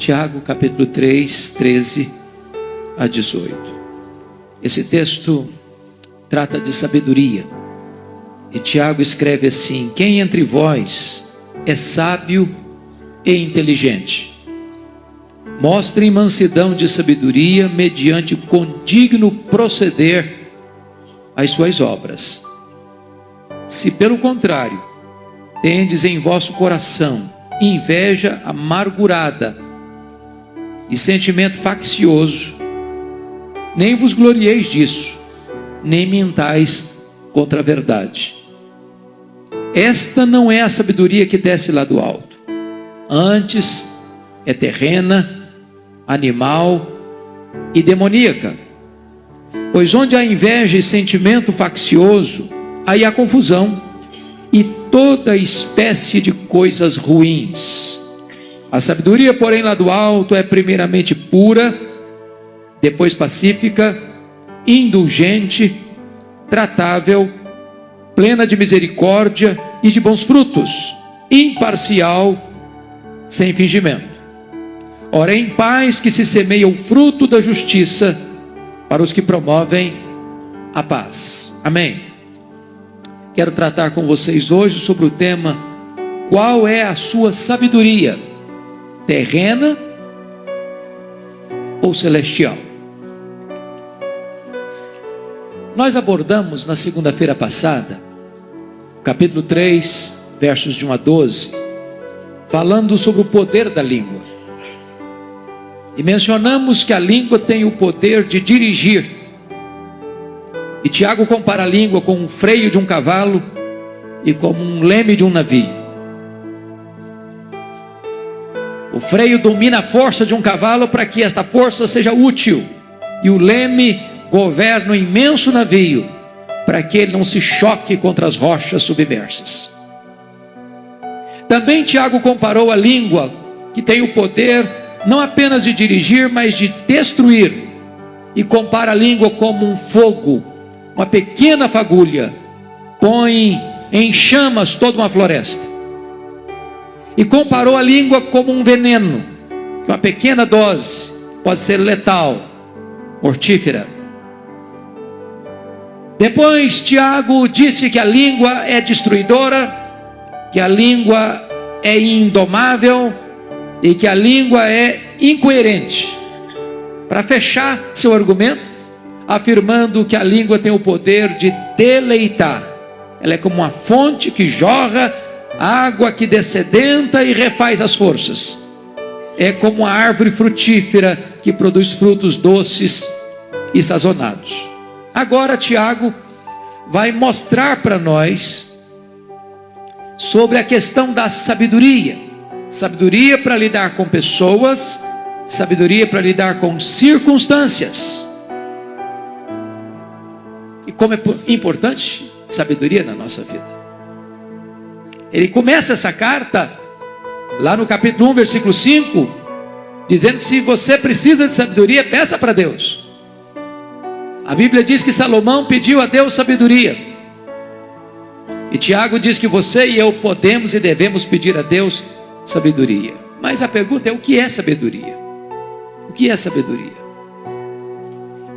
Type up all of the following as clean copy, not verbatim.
Tiago capítulo 3, 13 a 18. Esse texto trata de sabedoria. E Tiago escreve assim: quem entre vós é sábio e inteligente? Mostrem mansidão de sabedoria mediante condigno proceder às suas obras. Se pelo contrário, tendes em vosso coração inveja amargurada e sentimento faccioso, nem vos glorieis disso, nem mintais contra a verdade. Esta não é a sabedoria que desce lá do alto, antes é terrena, animal e demoníaca. Pois onde há inveja e sentimento faccioso, aí há confusão e toda espécie de coisas ruins. A sabedoria, porém, lá do alto é primeiramente pura, depois pacífica, indulgente, tratável, plena de misericórdia e de bons frutos, imparcial, sem fingimento. Ora, é em paz que se semeia o fruto da justiça para os que promovem a paz. Amém. Quero tratar com vocês hoje sobre o tema: qual é a sua sabedoria, terrena ou celestial? Nós abordamos na segunda-feira passada, capítulo 3, versos de 1 a 12, falando sobre o poder da língua. E mencionamos que a língua tem o poder de dirigir. E Tiago compara a língua com um freio de um cavalo e como um leme de um navio. O freio domina a força de um cavalo para que esta força seja útil. E o leme governa o imenso navio para que ele não se choque contra as rochas submersas. Também Tiago comparou a língua, que tem o poder não apenas de dirigir, mas de destruir. E compara a língua como um fogo, uma pequena fagulha, põe em chamas toda uma floresta. E comparou a língua como um veneno, uma pequena dose pode ser letal, mortífera. Depois Tiago disse que a língua é destruidora, que a língua é indomável e que a língua é incoerente. Para fechar seu argumento, afirmando que a língua tem o poder de deleitar. Ela é como uma fonte que jorra água que dessedenta e refaz as forças. É como uma árvore frutífera que produz frutos doces e sazonados. Agora Tiago vai mostrar para nós sobre a questão da sabedoria. Sabedoria para lidar com pessoas, sabedoria para lidar com circunstâncias. E como é importante sabedoria na nossa vida. Ele começa essa carta, lá no capítulo 1, versículo 5, dizendo que se você precisa de sabedoria, peça para Deus. A Bíblia diz que Salomão pediu a Deus sabedoria. E Tiago diz que você e eu podemos e devemos pedir a Deus sabedoria. Mas a pergunta é: o que é sabedoria? O que é sabedoria?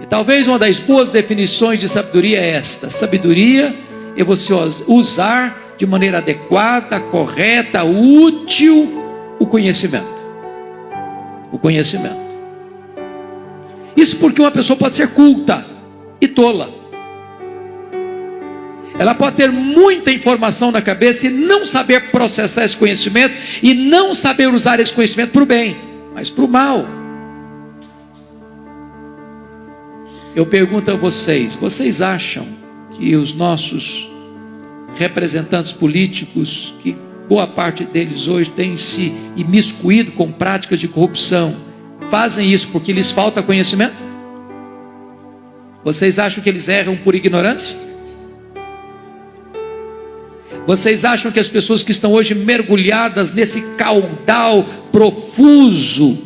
E talvez uma das boas definições de sabedoria é esta: sabedoria é você usar de maneira adequada, correta, útil o conhecimento. O conhecimento. Isso porque uma pessoa pode ser culta e tola. Ela pode ter muita informação na cabeça e não saber processar esse conhecimento, e não saber usar esse conhecimento para o bem, mas para o mal. Eu pergunto a vocês: vocês acham que os nossos representantes políticos, que boa parte deles hoje tem se imiscuído com práticas de corrupção, fazem isso porque lhes falta conhecimento? Vocês acham que eles erram por ignorância? Vocês acham que as pessoas que estão hoje mergulhadas nesse caudal profuso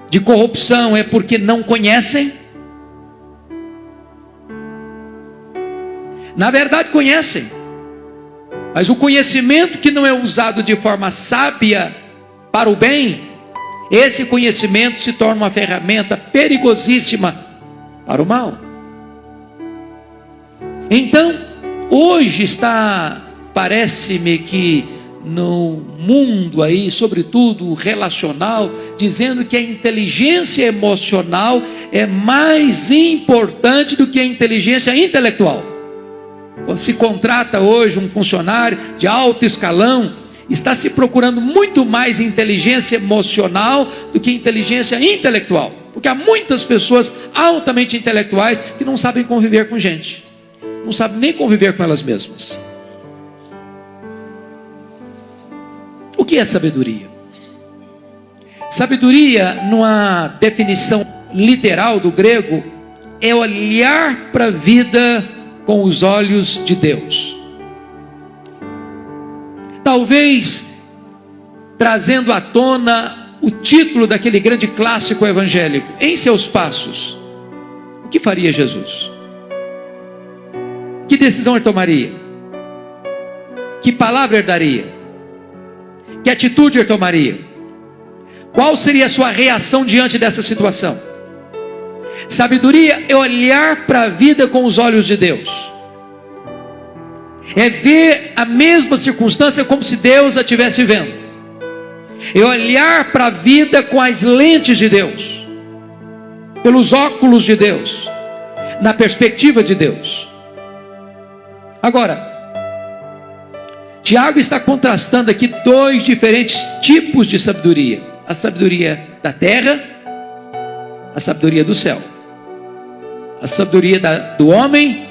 de corrupção é porque não conhecem? Na verdade conhecem, mas o conhecimento que não é usado de forma sábia para o bem, esse conhecimento se torna uma ferramenta perigosíssima para o mal. Então, hoje parece-me que no mundo aí, sobretudo relacional, dizendo que a inteligência emocional é mais importante do que a inteligência intelectual. Quando se contrata hoje um funcionário de alto escalão, está se procurando muito mais inteligência emocional do que inteligência intelectual. Porque há muitas pessoas altamente intelectuais que não sabem conviver com gente. Não sabem nem conviver com elas mesmas. O que é sabedoria? Sabedoria, numa definição literal do grego, é olhar para a vida com os olhos de Deus. Talvez trazendo à tona o título daquele grande clássico evangélico, Em Seus Passos, o que faria Jesus? Que decisão ele tomaria? Que palavra ele daria? Que atitude ele tomaria? Qual seria a sua reação diante dessa situação? Sabedoria é olhar para a vida com os olhos de Deus. É ver a mesma circunstância como se Deus a estivesse vendo. É olhar para a vida com as lentes de Deus, pelos óculos de Deus, na perspectiva de Deus. Agora, Tiago está contrastando aqui dois diferentes tipos de sabedoria: a sabedoria da terra, a sabedoria do céu, a sabedoria do homem,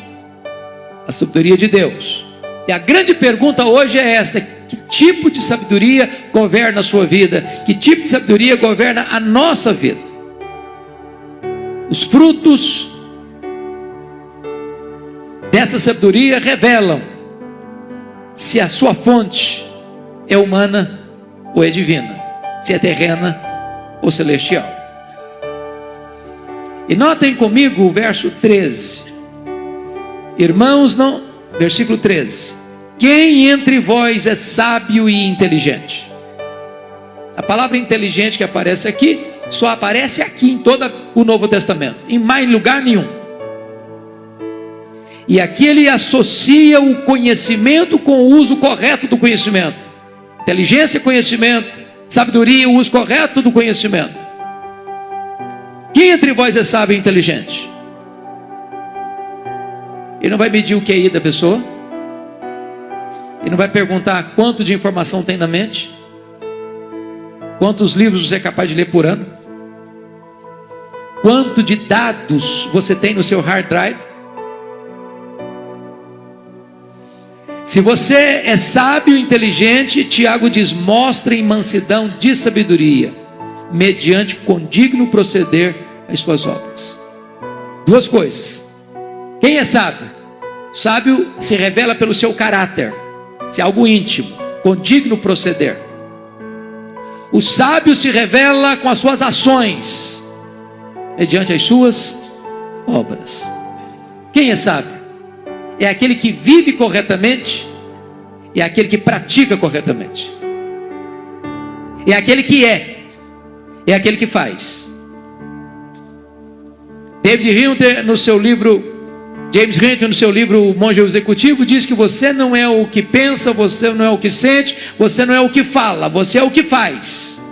a sabedoria de Deus. E a grande pergunta hoje é esta: que tipo de sabedoria governa a sua vida? Que tipo de sabedoria governa a nossa vida? Os frutos dessa sabedoria revelam se a sua fonte é humana ou é divina, se é terrena ou celestial. E notem comigo o verso 13. Irmãos, versículo 13: quem entre vós é sábio e inteligente? A palavra inteligente que aparece aqui, só aparece aqui em todo o Novo Testamento, em mais lugar nenhum. E aqui ele associa o conhecimento com o uso correto do conhecimento. Inteligência, conhecimento; sabedoria, o uso correto do conhecimento. Quem entre vós é sábio e inteligente? Ele não vai medir o QI da pessoa. Ele não vai perguntar quanto de informação tem na mente, quantos livros você é capaz de ler por ano, quanto de dados você tem no seu hard drive. Se você é sábio e inteligente, Tiago diz: mostrem mansidão de sabedoria, mediante condigno proceder às suas obras. Duas coisas: quem é sábio? Sábio se revela pelo seu caráter, se é algo íntimo, condigno proceder. O sábio se revela com as suas ações, mediante as suas obras. Quem é sábio? É aquele que vive corretamente, é aquele que pratica corretamente, é aquele que é aquele que faz. David Hunter, no seu livro, James Hunter, no seu livro O Monge Executivo, diz que você não é o que pensa, você não é o que sente, você não é o que fala, você é o que faz.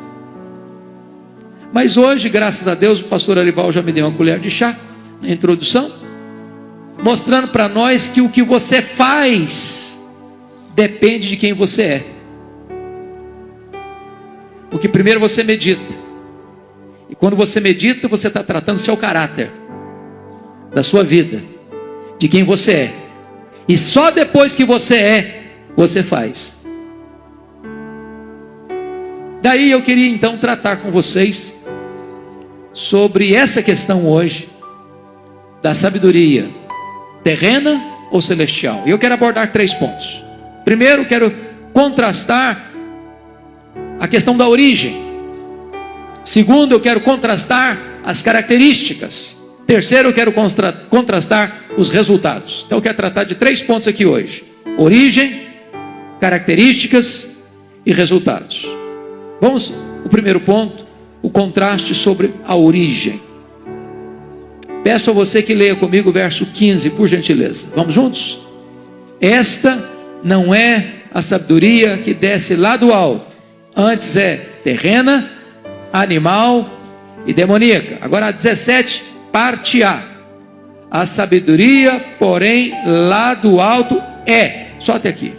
Mas hoje, graças a Deus, o pastor Arival já me deu uma colher de chá na introdução, mostrando para nós que o que você faz depende de quem você é. Porque primeiro você medita, e quando você medita, você está tratando do seu caráter, da sua vida, de quem você é. E só depois que você é, você faz. Daí eu queria então tratar com vocês sobre essa questão hoje, da sabedoria terrena ou celestial. E eu quero abordar 3 pontos. Primeiro, quero contrastar a questão da origem. Segundo, eu quero contrastar as características. Terceiro, eu quero contrastar os resultados. Então eu quero tratar de 3 pontos aqui hoje: origem, características e resultados. Vamos, o primeiro ponto, o contraste sobre a origem. Peço a você que leia comigo o verso 15, por gentileza. Vamos juntos? Esta não é a sabedoria que desce lá do alto, antes é terrena, animal e demoníaca. Agora a 17, parte A. A sabedoria, porém, lá do alto é. Só até aqui.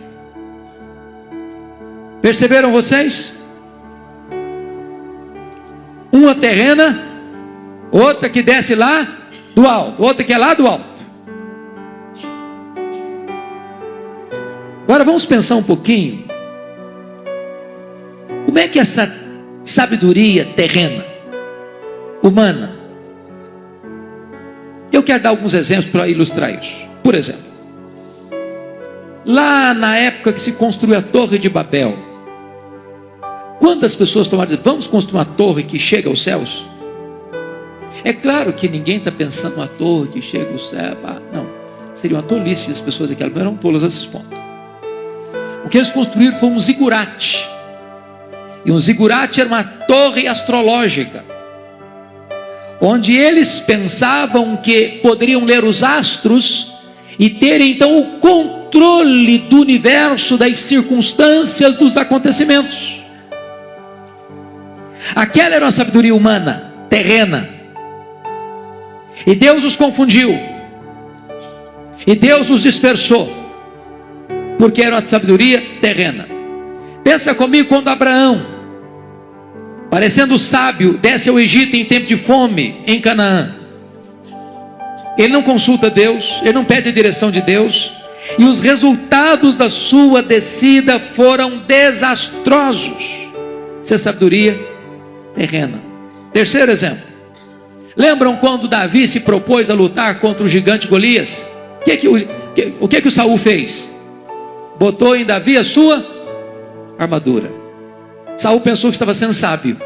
Perceberam vocês? Uma terrena, outra que desce lá do alto, outra que é lá do alto. Agora vamos pensar um pouquinho. Como é que essa sabedoria terrena, humana? Eu quero dar alguns exemplos para ilustrar isso. Por exemplo, lá na época que se construiu a Torre de Babel, quantas pessoas tomaram e vamos construir uma torre que chega aos céus? É claro que ninguém está pensando uma torre que chega ao céu. Não, seria uma tolice, as pessoas daquela época eram tolas a esse ponto. O que eles construíram foi um zigurate. E um zigurate era uma torre astrológica, onde eles pensavam que poderiam ler os astros e ter então o controle do universo, das circunstâncias, dos acontecimentos. Aquela era uma sabedoria humana, terrena. E Deus os confundiu. E Deus os dispersou, porque era uma sabedoria terrena. Pensa comigo quando Abraão, parecendo sábio, desce ao Egito em tempo de fome, em Canaã. Ele não consulta Deus, ele não pede a direção de Deus, e os resultados da sua descida foram desastrosos. Isso é sabedoria terrena. Terceiro exemplo. Lembram quando Davi se propôs a lutar contra o gigante Golias? O que o Saul fez? Botou em Davi a sua armadura. Saul pensou que estava sendo sábio,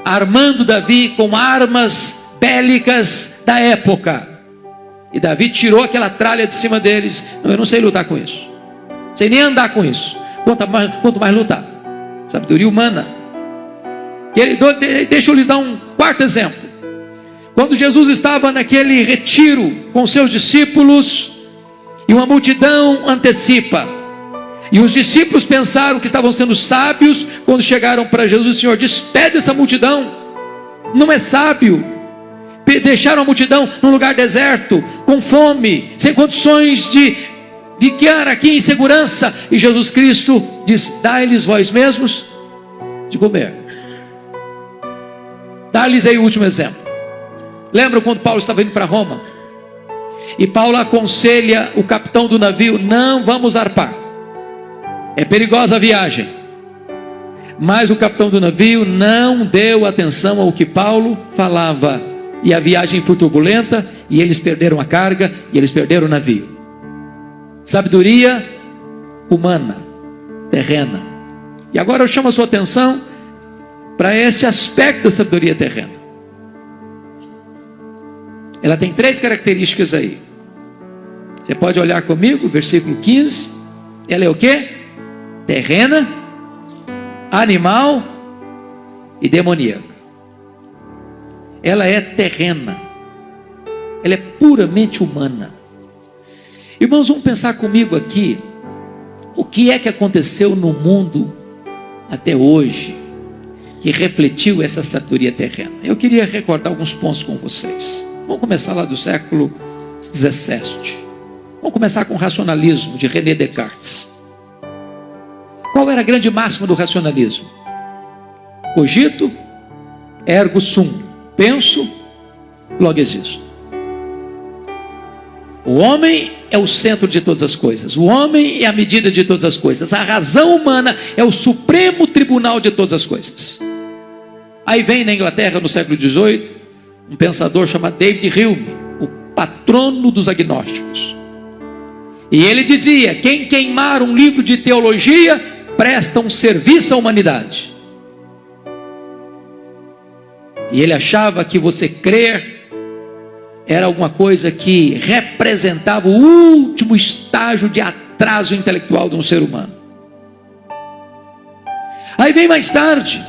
armando Davi com armas bélicas da época. E Davi tirou aquela tralha de cima deles. Não, eu não sei lutar com isso, não sei nem andar com isso, quanto mais lutar. Sabedoria humana. Deixa eu lhes dar um quarto exemplo. Quando Jesus estava naquele retiro com seus discípulos, e uma multidão antecipa, e os discípulos pensaram que estavam sendo sábios quando chegaram para Jesus. Senhor, despede essa multidão, não é sábio. Deixaram a multidão num lugar deserto, com fome, sem condições de ficar aqui em segurança. E Jesus Cristo diz: dai-lhes vós mesmos de comer. Dá-lhes aí o último exemplo. Lembram quando Paulo estava indo para Roma? E Paulo aconselha o capitão do navio: não vamos zarpar, é perigosa a viagem. Mas o capitão do navio não deu atenção ao que Paulo falava, e a viagem foi turbulenta, e eles perderam a carga, e eles perderam o navio. Sabedoria humana, terrena. E agora eu chamo a sua atenção para esse aspecto da sabedoria terrena. Ela tem 3 características aí. Você pode olhar comigo, versículo 15. Ela é o quê? Terrena, animal e demoníaca. Ela é terrena. Ela é puramente humana. Irmãos, vamos pensar comigo aqui. O que é que aconteceu no mundo até hoje que refletiu essa sabedoria terrena? Eu queria recordar alguns pontos com vocês. Vamos começar lá do século 17. Vamos começar com o racionalismo de René Descartes. Qual era a grande máxima do racionalismo? Cogito, ergo sum. Penso, logo existo. O homem é o centro de todas as coisas. O homem é a medida de todas as coisas. A razão humana é o supremo tribunal de todas as coisas. Aí vem na Inglaterra, no século XVIII, um pensador chamado David Hume, o patrono dos agnósticos. E ele dizia: quem queimar um livro de teologia presta um serviço à humanidade. E ele achava que você crer era alguma coisa que representava o último estágio de atraso intelectual de um ser humano. Aí vem mais tarde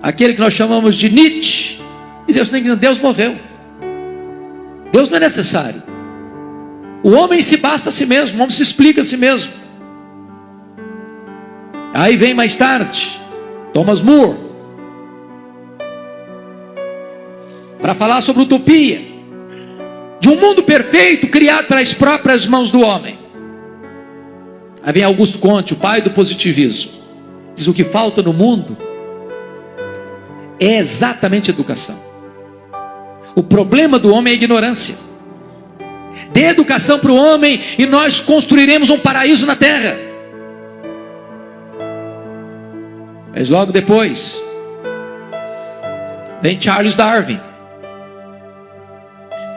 aquele que nós chamamos de Nietzsche, dizia que Deus morreu. Deus não é necessário. O homem se basta a si mesmo, o homem se explica a si mesmo. Aí vem mais tarde Thomas More para falar sobre utopia, de um mundo perfeito criado pelas próprias mãos do homem. Aí vem Augusto Comte, o pai do positivismo, diz: o que falta no mundo é exatamente educação. O problema do homem é a ignorância. Dê educação para o homem e nós construiremos um paraíso na terra. Mas logo depois vem Charles Darwin,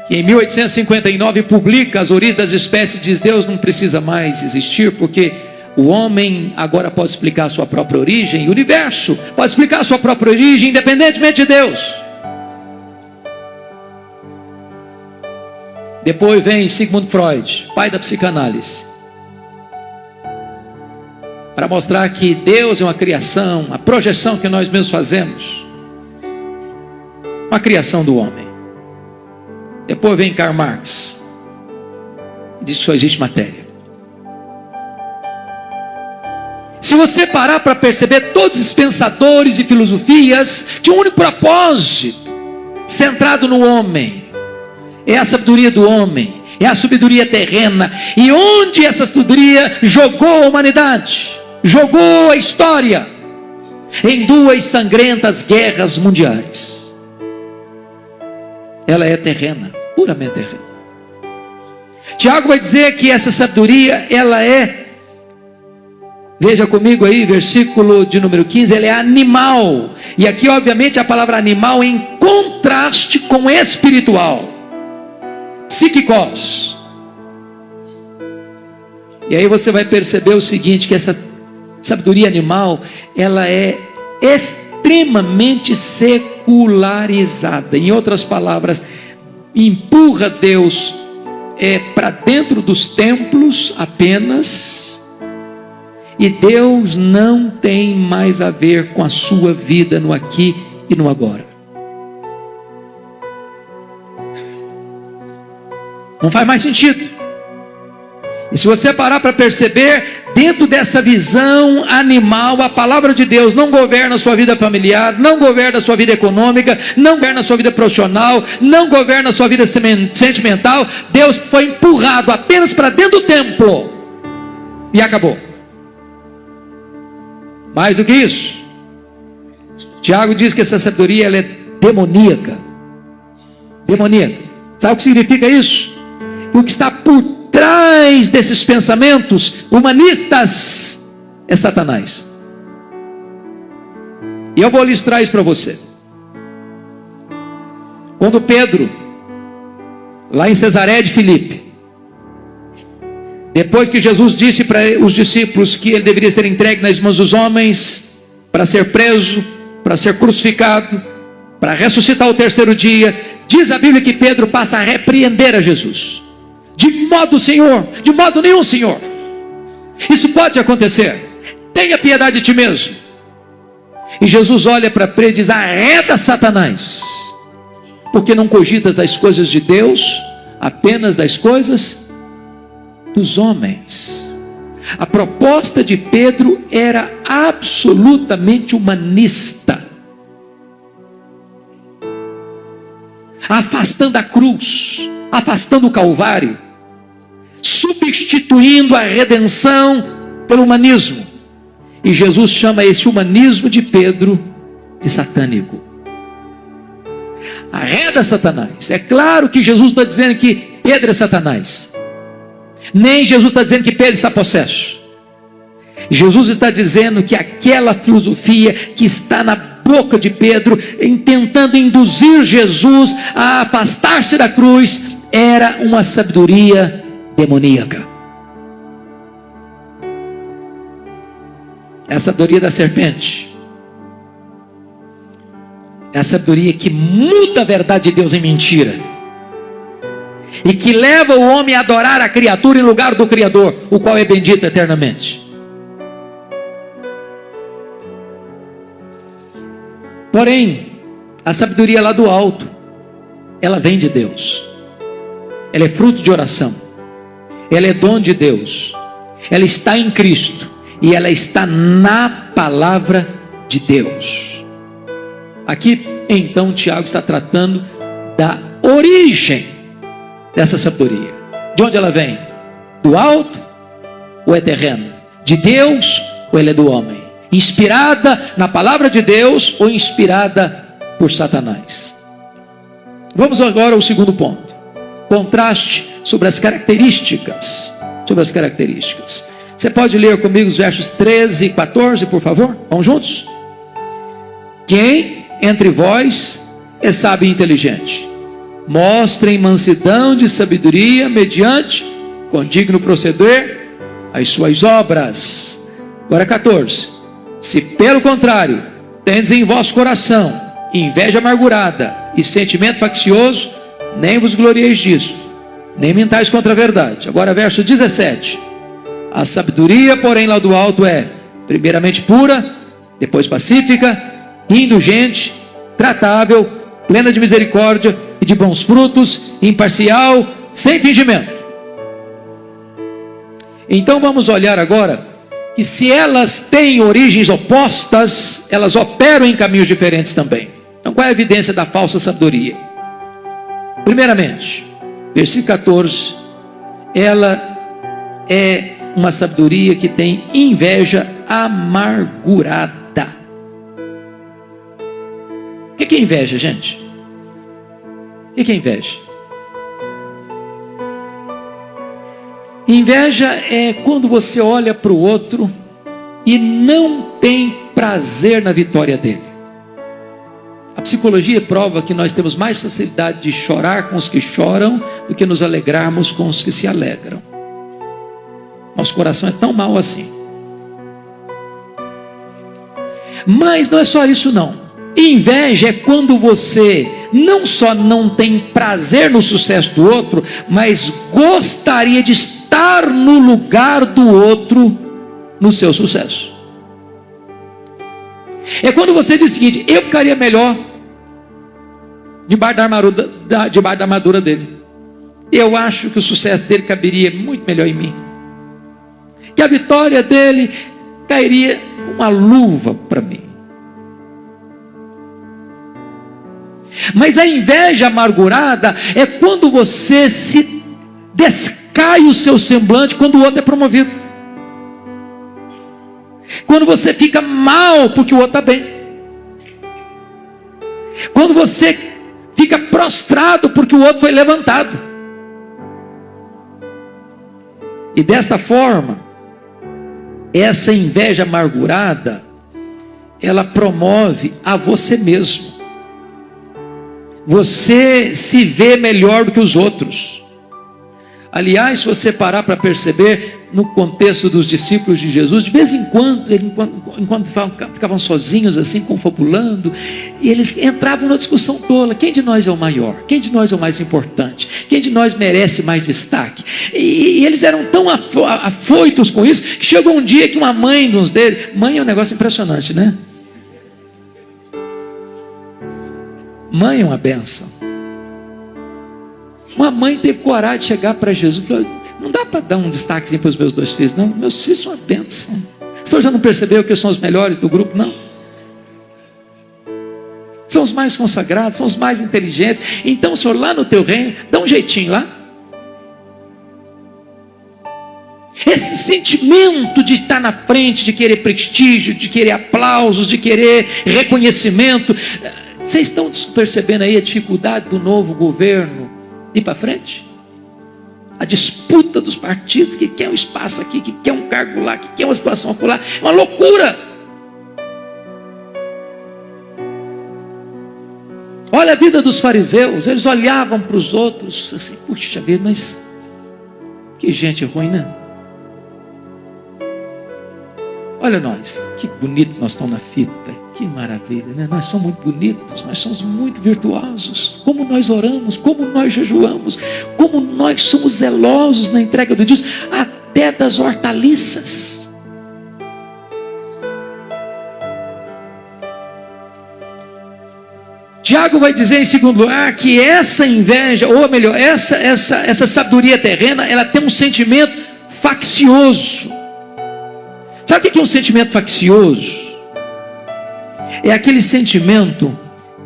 que em 1859 publica As Origens das Espécies, diz: Deus não precisa mais existir, porque o homem agora pode explicar a sua própria origem, e o universo pode explicar a sua própria origem, independentemente de Deus. Depois vem Sigmund Freud, pai da psicanálise, para mostrar que Deus é uma criação, a projeção que nós mesmos fazemos, uma criação do homem. Depois vem Karl Marx, diz que só existe matéria. Se você parar para perceber, todos esses pensadores e filosofias tinham um único propósito, centrado no homem. É a sabedoria do homem, é a sabedoria terrena. E onde essa sabedoria jogou a humanidade, jogou a história em duas sangrentas guerras mundiais. Ela é terrena, puramente terrena. Tiago vai dizer que essa sabedoria, ela é, veja comigo aí, versículo de número 15, ela é animal. E aqui obviamente a palavra animal em contraste com espiritual, psíquicos. E aí você vai perceber o seguinte, que essa sabedoria animal, ela é extremamente secularizada. Em outras palavras, empurra Deus para dentro dos templos apenas, e Deus não tem mais a ver com a sua vida no aqui e no agora. Não faz mais sentido. E se você parar para perceber, dentro dessa visão animal, a palavra de Deus não governa a sua vida familiar, não governa a sua vida econômica, não governa a sua vida profissional, não governa a sua vida sentimental. Deus foi empurrado apenas para dentro do templo e acabou. Mais do que isso, Tiago diz que essa sabedoria, ela é demoníaca. Demoníaca. Sabe o que significa isso? O que está por trás desses pensamentos humanistas é Satanás. E eu vou ilustrar isso para você. Quando Pedro, lá em Cesareia de Filipe, depois que Jesus disse para os discípulos que ele deveria ser entregue nas mãos dos homens, para ser preso, para ser crucificado, para ressuscitar ao terceiro dia, diz a Bíblia que Pedro passa a repreender a Jesus. De modo, Senhor, de modo nenhum, Senhor. Isso pode acontecer. Tenha piedade de ti mesmo. E Jesus olha para Pedro e diz: arreda Satanás, porque não cogitas das coisas de Deus, apenas das coisas dos homens. A proposta de Pedro era absolutamente humanista, afastando a cruz, afastando o Calvário, substituindo a redenção pelo humanismo. E Jesus chama esse humanismo de Pedro de satânico. Arreda Satanás. É claro que Jesus está dizendo que Pedro é Satanás, nem Jesus está dizendo que Pedro está possesso. Jesus está dizendo que aquela filosofia que está na boca de Pedro, tentando induzir Jesus a afastar-se da cruz, era uma sabedoria demoníaca. É a sabedoria da serpente. É a sabedoria que muda a verdade de Deus em mentira, e que leva o homem a adorar a criatura em lugar do Criador, o qual é bendito eternamente. Porém, a sabedoria lá do alto, ela vem de Deus. Ela é fruto de oração. Ela é dom de Deus. Ela está em Cristo. E ela está na palavra de Deus. Aqui, então, Tiago está tratando da origem dessa sabedoria. De onde ela vem? Do alto ou é terreno? De Deus ou ela é do homem? Inspirada na palavra de Deus ou inspirada por Satanás? Vamos agora ao segundo ponto. Contraste sobre as características. Você pode ler comigo os versos 13 e 14, por favor? Vamos juntos? Quem entre vós é sábio e inteligente? Mostrem mansidão de sabedoria mediante condigno proceder as suas obras. Agora 14. Se pelo contrário tendes em vosso coração inveja amargurada e sentimento faccioso, nem vos glorieis disso, nem mentais contra a verdade. Agora verso 17. A sabedoria, porém, lá do alto é primeiramente pura, depois pacífica, indulgente, tratável, plena de misericórdia e de bons frutos, imparcial, sem fingimento. Então vamos olhar agora que se elas têm origens opostas, elas operam em caminhos diferentes também. Então qual é a evidência da falsa sabedoria? Primeiramente, versículo 14, ela é uma sabedoria que tem inveja amargurada. O que é inveja, gente? O que é inveja? Inveja é quando você olha para o outro e não tem prazer na vitória dele. A psicologia prova que nós temos mais facilidade de chorar com os que choram do que nos alegrarmos com os que se alegram. Nosso coração é tão mau assim. Mas não é só isso não. Inveja é quando você não só não tem prazer no sucesso do outro, mas gostaria de estar no lugar do outro no seu sucesso. É quando você diz o seguinte: eu ficaria melhor debaixo da armadura dele. Eu acho que o sucesso dele caberia muito melhor em mim. Que a vitória dele cairia uma luva para mim. Mas a inveja amargurada é quando você se descai o seu semblante quando o outro é promovido. Quando você fica mal porque o outro está bem. Quando você fica prostrado porque o outro foi levantado. E desta forma, essa inveja amargurada, ela promove a você mesmo. Você se vê melhor do que os outros. Aliás, se você parar para perceber, no contexto dos discípulos de Jesus, de vez em quando, enquanto ficavam sozinhos assim, confabulando, e eles entravam numa discussão tola: quem de nós é o maior? Quem de nós é o mais importante? Quem de nós merece mais destaque? E eles eram tão afoitos com isso, que chegou um dia que uma mãe de uns deles, mãe é um negócio impressionante, né? Mãe é uma benção. Uma mãe teve coragem de chegar para Jesus e falou: não dá para dar um destaquezinho para os meus 2 filhos, não. Meus filhos são uma bênção. O senhor já não percebeu que são os melhores do grupo? Não. São os mais consagrados, são os mais inteligentes. Então, senhor, lá no teu reino, dá um jeitinho lá. Esse sentimento de estar na frente, de querer prestígio, de querer aplausos, de querer reconhecimento. Vocês estão percebendo aí a dificuldade do novo governo ir para frente? A disputa dos partidos, que quer um espaço aqui, que quer um cargo lá, que quer uma situação acolá. É uma loucura. Olha a vida dos fariseus. Eles olhavam para os outros assim: puxa vida, mas que gente ruim, né? Olha nós, que bonito nós estamos na fita. Que maravilha, né? Nós somos muito bonitos, nós somos muito virtuosos. Como nós oramos, como nós jejuamos, como nós somos zelosos na entrega do dízimo, até das hortaliças. Tiago vai dizer em segundo lugar que essa inveja, ou melhor, essa sabedoria terrena, ela tem um sentimento faccioso. Sabe o que é um sentimento faccioso? É aquele sentimento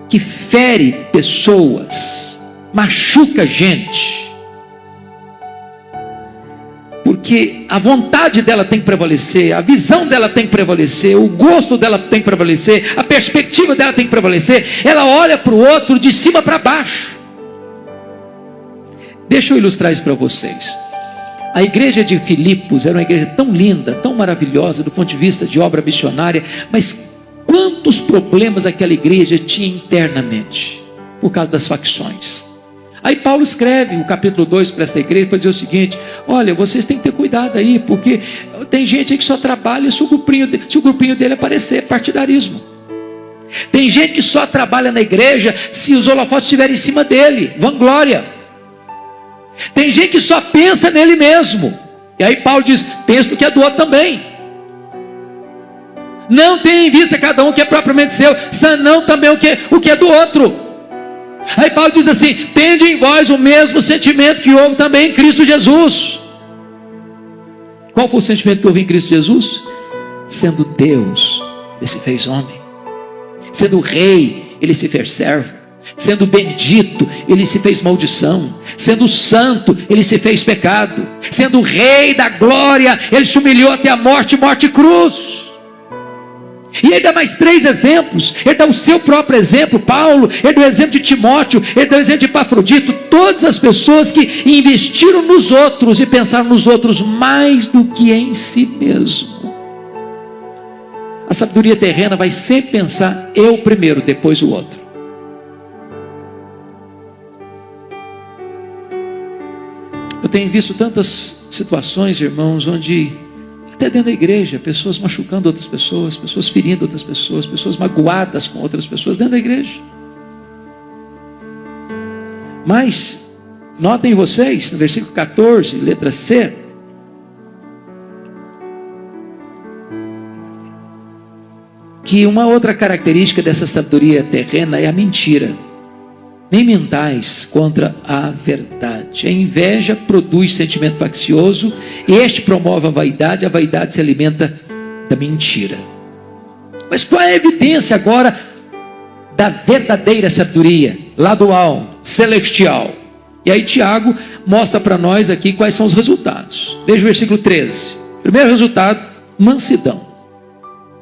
que fere pessoas, machuca gente. Porque a vontade dela tem que prevalecer, a visão dela tem que prevalecer, o gosto dela tem que prevalecer, a perspectiva dela tem que prevalecer. Ela olha para o outro de cima para baixo. Deixa eu ilustrar isso para vocês. A igreja de Filipos era uma igreja tão linda, tão maravilhosa do ponto de vista de obra missionária, mas quantos problemas aquela igreja tinha internamente, por causa das facções. Aí Paulo escreve o capítulo 2 para essa igreja para dizer o seguinte: olha, vocês têm que ter cuidado aí, porque tem gente aí que só trabalha se o grupinho dele aparecer, partidarismo. Tem gente que só trabalha na igreja se os holofotes estiverem em cima dele, vanglória. Tem gente que só pensa nele mesmo. E aí Paulo diz: pensa no que é do outro também. Não tenha em vista cada um que é propriamente seu, senão também o que é do outro. Aí Paulo diz assim: tende em vós o mesmo sentimento que houve também em Cristo Jesus. Qual foi o sentimento que houve em Cristo Jesus? Sendo Deus, ele se fez homem. Sendo rei, ele se fez servo. Sendo bendito, ele se fez maldição. Sendo santo, ele se fez pecado. Sendo rei da glória, ele se humilhou até a morte e cruz. E ele dá mais 3 exemplos. Ele dá o seu próprio exemplo, Paulo. Ele dá o exemplo de Timóteo. Ele dá o exemplo de Epafrodito. Todas as pessoas que investiram nos outros e pensaram nos outros mais do que em si mesmo. A sabedoria terrena vai sempre pensar eu primeiro, depois o outro. Eu tenho visto tantas situações, irmãos, onde até dentro da igreja, pessoas machucando outras pessoas, pessoas ferindo outras pessoas, pessoas magoadas com outras pessoas dentro da igreja. Mas, notem vocês, no versículo 14, letra C, que uma outra característica dessa sabedoria terrena é a mentira. Nem mentais contra a verdade. A inveja produz sentimento faccioso, este promove a vaidade se alimenta da mentira. Mas qual é a evidência agora da verdadeira sabedoria, ladual, celestial? E aí Tiago mostra para nós aqui quais são os resultados. Veja o versículo 13. Primeiro resultado, mansidão.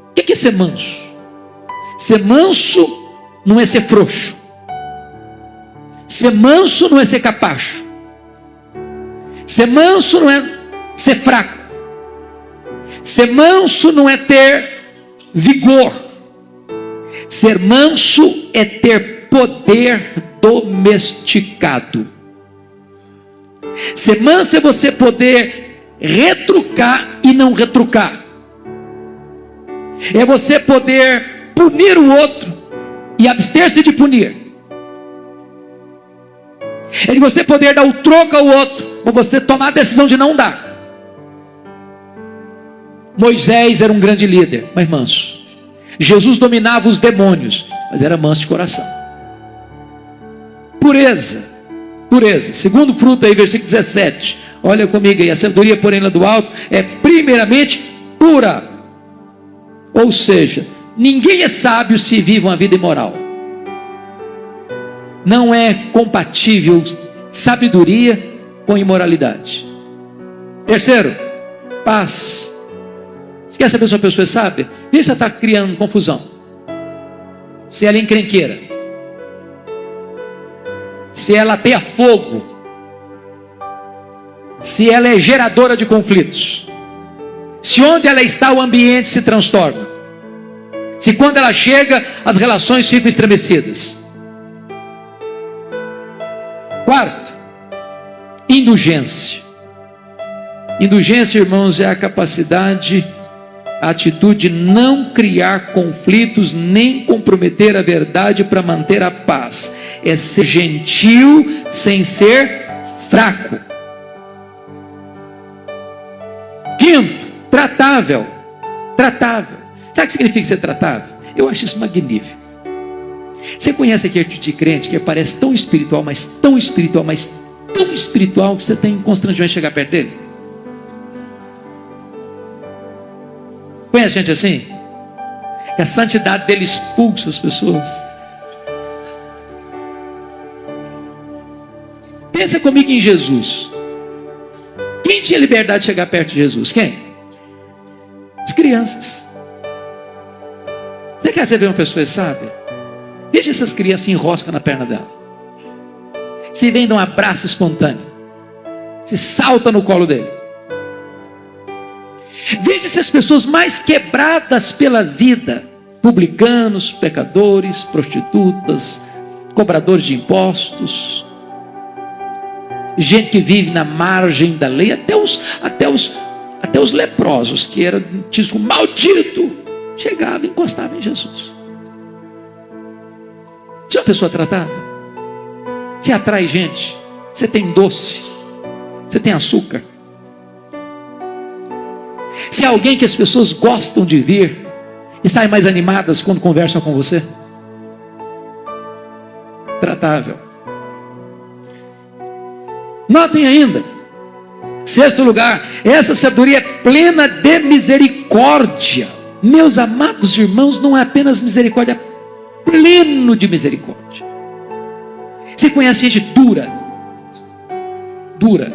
O que é ser manso? Ser manso não é ser frouxo. Ser manso não é ser capacho. Ser manso não é ser fraco. Ser manso não é ter vigor. Ser manso é ter poder domesticado. Ser manso é você poder retrucar e não retrucar. É você poder punir o outro e abster-se de punir. É de você poder dar o troco ao outro, ou você tomar a decisão de não dar. Moisés era um grande líder, mas manso. Jesus dominava os demônios, mas era manso de coração. Pureza. Segundo fruto aí, versículo 17. Olha comigo aí, a sabedoria, porém, lá do alto, é primeiramente pura. Ou seja, ninguém é sábio se vive uma vida imoral. Não é compatível sabedoria com imoralidade. Terceiro, paz. Você quer saber se uma pessoa é sábia? Vê se ela está criando confusão. Se ela é encrenqueira. Se ela ateia fogo. Se ela é geradora de conflitos. Se onde ela está o ambiente se transtorna. Se quando ela chega as relações ficam estremecidas. Quarto, indulgência. Indulgência, irmãos, é a capacidade, a atitude de não criar conflitos, nem comprometer a verdade para manter a paz. É ser gentil sem ser fraco. Quinto, tratável. Sabe o que significa ser tratável? Eu acho isso magnífico. Você conhece aquele tipo de crente que parece tão espiritual, mas tão espiritual, mas tão espiritual, que você tem constrangimento de chegar perto dele? Conhece gente assim? Que a santidade dele expulsa as pessoas. Pensa comigo em Jesus. Quem tinha liberdade de chegar perto de Jesus? Quem? As crianças. Você quer ver uma pessoa sábia? Veja essas crianças se enroscam na perna dela. Se vem dar um abraço espontâneo. Se salta no colo dele. Veja se as pessoas mais quebradas pela vida, publicanos, pecadores, prostitutas, cobradores de impostos, gente que vive na margem da lei, até os leprosos, que eram tidos como maldito, chegavam e encostavam em Jesus. Você é uma pessoa tratada? Você atrai gente? Você tem doce? Você tem açúcar? Se é alguém que as pessoas gostam de vir e saem mais animadas quando conversam com você? Tratável. Notem ainda, sexto lugar, essa sabedoria é plena de misericórdia. Meus amados irmãos, não é apenas misericórdia, é pleno de misericórdia. Você conhece gente dura? Dura.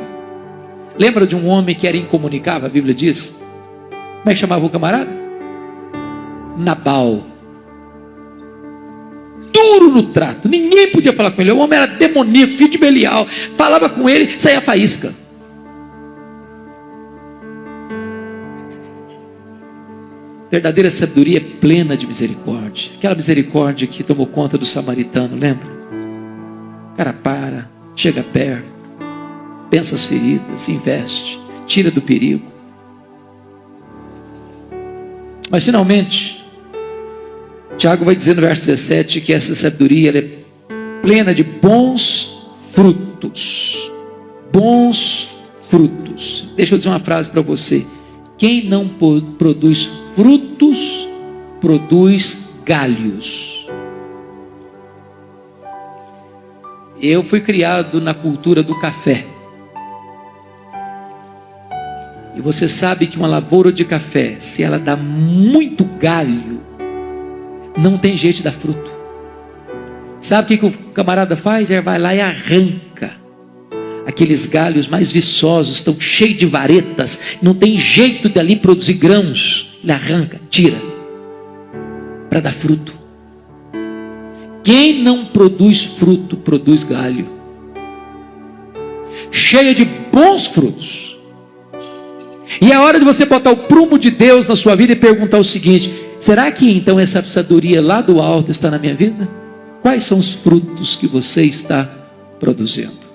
Lembra de um homem que era incomunicável, a Bíblia diz? Como é que chamava o camarada? Nabal. Duro no trato, ninguém podia falar com ele. O homem era demoníaco, filho de Belial. Falava com ele, saía faísca. Verdadeira sabedoria é plena de misericórdia. Aquela misericórdia que tomou conta do samaritano, lembra? O cara para, chega perto, pensa as feridas, investe, tira do perigo. Mas finalmente, Tiago vai dizer no verso 17 que essa sabedoria ela é plena de bons frutos. Bons frutos. Deixa eu dizer uma frase para você. Quem não produz frutos, produz galhos. Eu fui criado na cultura do café. E você sabe que uma lavoura de café, se ela dá muito galho, não tem jeito de dar fruto. Sabe o que o camarada faz? Ele vai lá e arranca aqueles galhos mais viçosos, estão cheios de varetas, não tem jeito de ali produzir grãos. Ele arranca, tira, para dar fruto. Quem não produz fruto, produz galho. Cheia de bons frutos. E é hora de você botar o prumo de Deus na sua vida e perguntar o seguinte: será que então essa sabedoria lá do alto está na minha vida? Quais são os frutos que você está produzindo?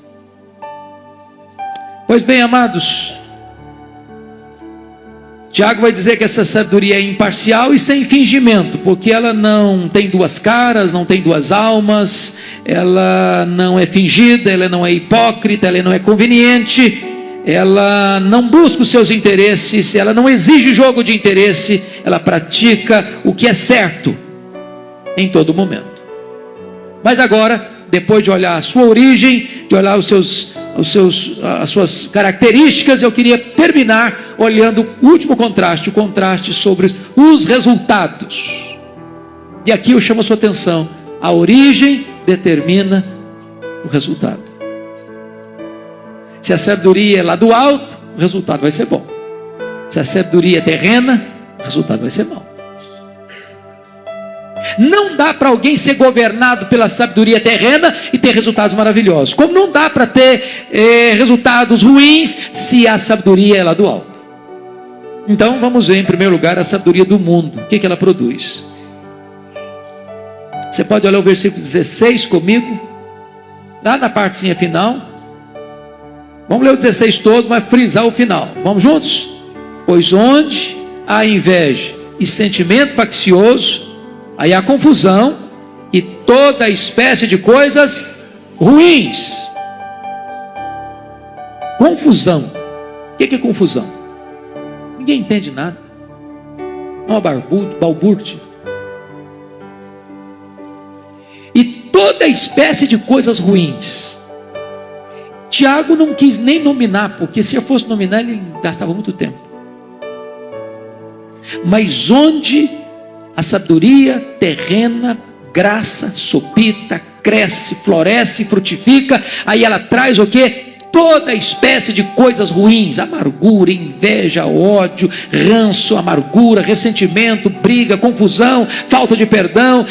Pois bem, amados, Tiago vai dizer que essa sabedoria é imparcial e sem fingimento, porque ela não tem duas caras, não tem duas almas, ela não é fingida, ela não é hipócrita, ela não é conveniente, ela não busca os seus interesses, ela não exige jogo de interesse, ela pratica o que é certo em todo momento. Mas agora, depois de olhar a sua origem, de olhar as suas características, eu queria terminar olhando o último contraste, o contraste sobre os resultados. E aqui eu chamo a sua atenção: a origem determina o resultado. Se a sabedoria é lá do alto, o resultado vai ser bom. Se a sabedoria é terrena, o resultado vai ser mau. Não dá para alguém ser governado pela sabedoria terrena e ter resultados maravilhosos. Como não dá para ter resultados ruins se a sabedoria é lá do alto. Então vamos ver em primeiro lugar a sabedoria do mundo. O que ela produz? Você pode olhar o versículo 16 comigo, lá na partezinha final. Vamos ler o 16 todo, mas frisar o final. Vamos juntos? Pois onde há inveja e sentimento faccioso, aí há confusão e toda espécie de coisas ruins. Confusão. O que é confusão? Ninguém entende nada. É uma balbúrdia. E toda espécie de coisas ruins. Tiago não quis nem nominar, porque se eu fosse nominar, ele gastava muito tempo. Mas onde a sabedoria terrena, graça, sopita, cresce, floresce, frutifica, aí ela traz o quê? Toda espécie de coisas ruins, amargura, inveja, ódio, ranço, amargura, ressentimento, briga, confusão, falta de perdão,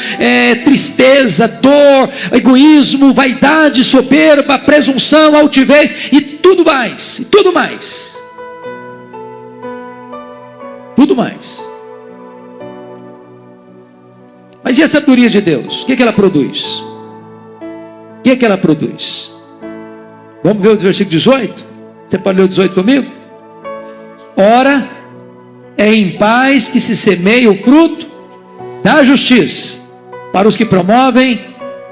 tristeza, dor, egoísmo, vaidade, soberba, presunção, altivez e tudo mais, e tudo mais. Tudo mais. Mas e a sabedoria de Deus? O que ela produz? O que ela produz? Vamos ver o versículo 18? Você pode ler o 18 comigo? Ora, é em paz que se semeia o fruto da justiça, para os que promovem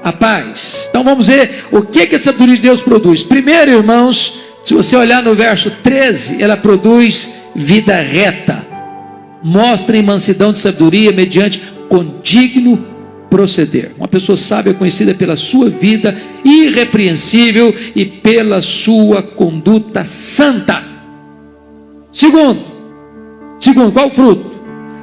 a paz. Então vamos ver o que a sabedoria de Deus produz. Primeiro, irmãos, se você olhar no verso 13, ela produz vida reta. Mostra em mansidão de sabedoria mediante condigno proceder. Uma pessoa sábia é conhecida pela sua vida irrepreensível e pela sua conduta santa. Segundo, qual o fruto?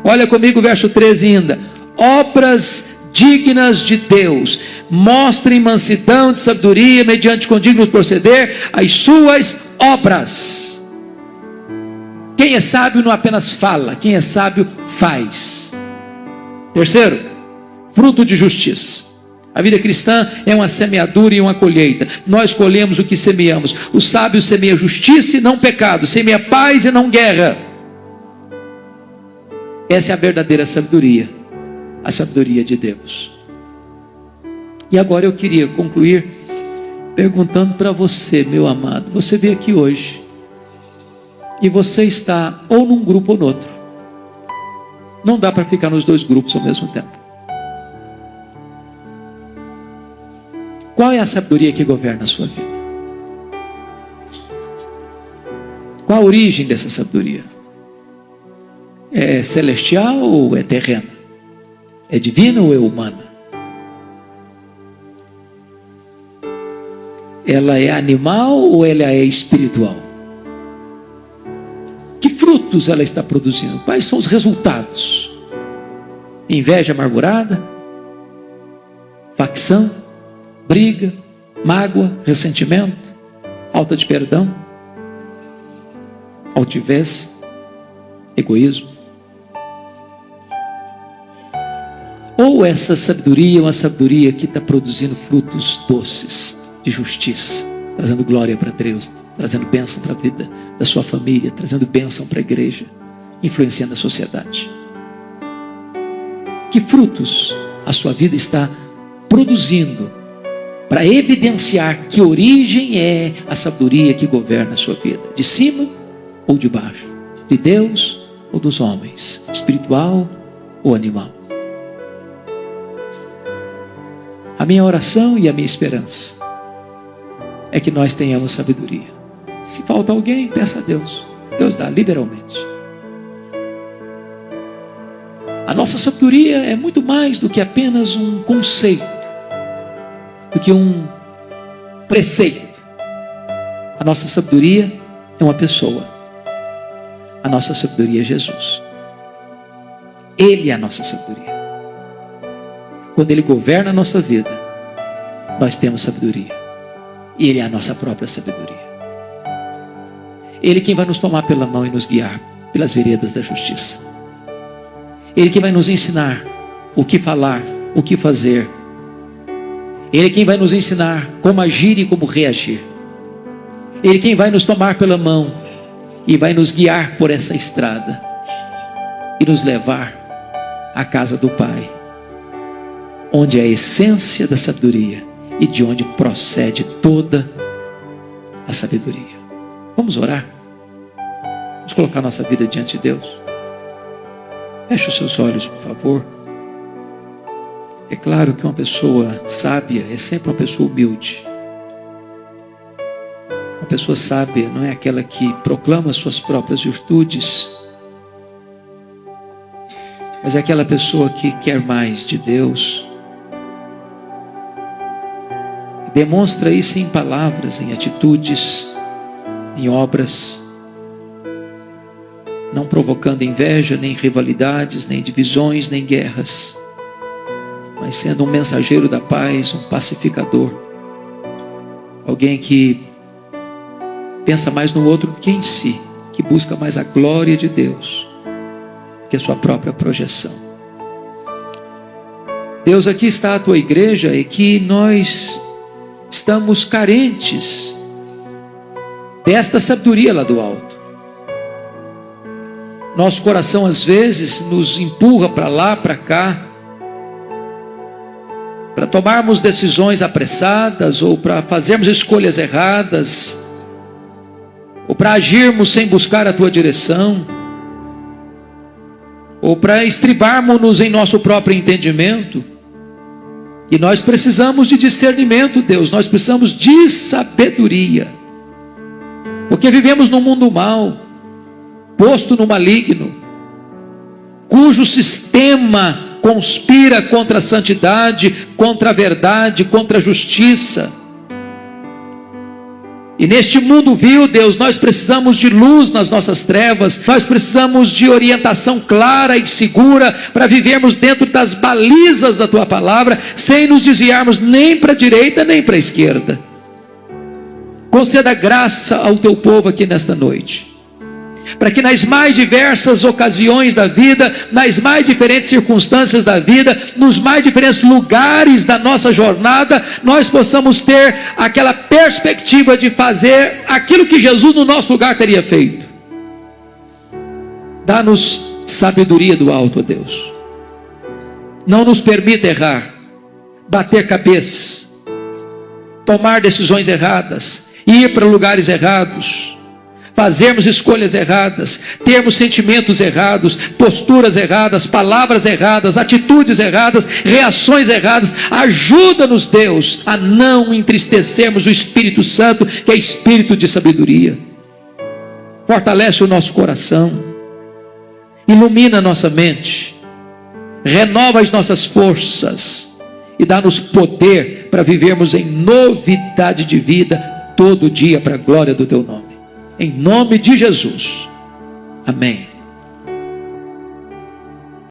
Olha comigo o verso 13 ainda. Obras dignas de Deus. Mostrem mansidão de sabedoria mediante condigno proceder as suas obras. Quem é sábio não apenas fala, quem é sábio faz. Terceiro, fruto de justiça. A vida cristã é uma semeadura e uma colheita. Nós colhemos o que semeamos. O sábio semeia justiça e não pecado, semeia paz e não guerra. Essa é a verdadeira sabedoria, a sabedoria de Deus. E agora eu queria concluir perguntando para você, meu amado, você veio aqui hoje e você está ou num grupo ou no outro. Não dá para ficar nos dois grupos ao mesmo tempo. Qual é a sabedoria que governa a sua vida? Qual a origem dessa sabedoria? É celestial ou é terrena? É divina ou é humana? Ela é animal ou ela é espiritual? Que frutos ela está produzindo? Quais são os resultados? Inveja amargurada? Facção? Briga? Mágoa? Ressentimento? Falta de perdão? Altivez? Egoísmo? Ou essa sabedoria é uma sabedoria que está produzindo frutos doces de justiça, trazendo glória para Deus, trazendo bênção para a vida da sua família, trazendo bênção para a igreja, influenciando a sociedade? Que frutos a sua vida está produzindo para evidenciar que origem é a sabedoria que governa a sua vida? De cima ou de baixo? De Deus ou dos homens? Espiritual ou animal? A minha oração e a minha esperança é que nós tenhamos sabedoria. Se falta alguém, peça a Deus. Deus dá liberalmente. A nossa sabedoria é muito mais do que apenas um conceito, do que um preceito. A nossa sabedoria é uma pessoa. A nossa sabedoria é Jesus. Ele é a nossa sabedoria. Quando Ele governa a nossa vida, nós temos sabedoria. E Ele é a nossa própria sabedoria. Ele é quem vai nos tomar pela mão e nos guiar pelas veredas da justiça. Ele é quem vai nos ensinar o que falar, o que fazer. Ele é quem vai nos ensinar como agir e como reagir. Ele é quem vai nos tomar pela mão e vai nos guiar por essa estrada e nos levar à casa do Pai, onde é a essência da sabedoria e de onde procede toda a sabedoria. Vamos orar? Vamos colocar nossa vida diante de Deus. Feche os seus olhos, por favor. É claro que uma pessoa sábia é sempre uma pessoa humilde. Uma pessoa sábia não é aquela que proclama suas próprias virtudes, mas é aquela pessoa que quer mais de Deus, Demonstra isso em palavras, em atitudes, em obras, não provocando inveja, nem rivalidades, nem divisões, nem guerras, mas sendo um mensageiro da paz, um pacificador, alguém que pensa mais no outro do que em si, que busca mais a glória de Deus que a sua própria projeção. Deus, aqui está a tua igreja e que nós estamos carentes desta sabedoria lá do alto. Nosso coração às vezes nos empurra para lá, para cá, para tomarmos decisões apressadas, ou para fazermos escolhas erradas, ou para agirmos sem buscar a tua direção, ou para estribarmos-nos em nosso próprio entendimento. E nós precisamos de discernimento, Deus, nós precisamos de sabedoria, porque vivemos num mundo mau, posto no maligno, cujo sistema conspira contra a santidade, contra a verdade, contra a justiça. E neste mundo vil, Deus, nós precisamos de luz nas nossas trevas, nós precisamos de orientação clara e segura para vivermos dentro das balizas da tua palavra, sem nos desviarmos nem para a direita nem para a esquerda. Conceda graça ao teu povo aqui nesta noite, para que nas mais diversas ocasiões da vida, nas mais diferentes circunstâncias da vida, nos mais diferentes lugares da nossa jornada, nós possamos ter aquela perspectiva de fazer aquilo que Jesus no nosso lugar teria feito. Dá-nos sabedoria do alto, ó Deus. Não nos permita errar, bater cabeça, tomar decisões erradas, ir para lugares errados, fazermos escolhas erradas, termos sentimentos errados, posturas erradas, palavras erradas, atitudes erradas, reações erradas. Ajuda-nos, Deus, a não entristecermos o Espírito Santo, que é espírito de sabedoria. Fortalece o nosso coração, ilumina a nossa mente, renova as nossas forças e dá-nos poder para vivermos em novidade de vida todo dia para a glória do teu nome. Em nome de Jesus. Amém.